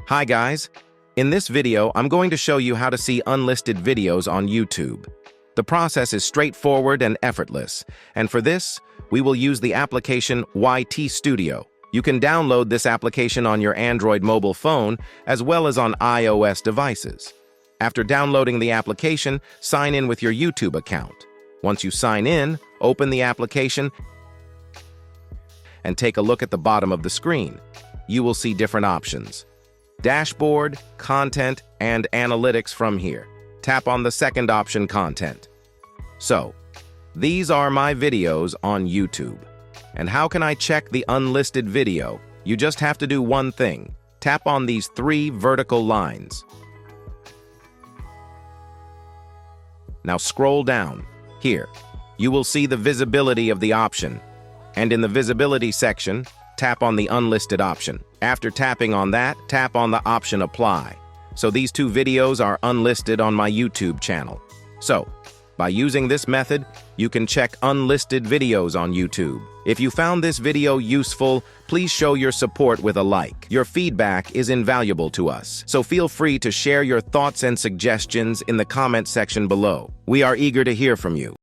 Hi guys, in this video I'm going to show you how to see unlisted videos on YouTube. The process is straightforward and effortless, and for this, we will use the application YT Studio. You can download this application on your Android mobile phone as well as on iOS devices. After downloading the application, sign in with your YouTube account. Once you sign in, open the application and take a look at the bottom of the screen. You will see different options: Dashboard, Content, and Analytics from here. Tap on the second option, Content. So, these are my videos on YouTube. And how can I check the unlisted video? You just have to do one thing. Tap on these 3 vertical lines. Now scroll down. Here, you will see the visibility of the option. And in the visibility section, tap on the unlisted option. After tapping on that, tap on the option Apply. So these 2 videos are unlisted on my YouTube channel. So, by using this method, you can check unlisted videos on YouTube. If you found this video useful, please show your support with a like. Your feedback is invaluable to us, so feel free to share your thoughts and suggestions in the comment section below. We are eager to hear from you.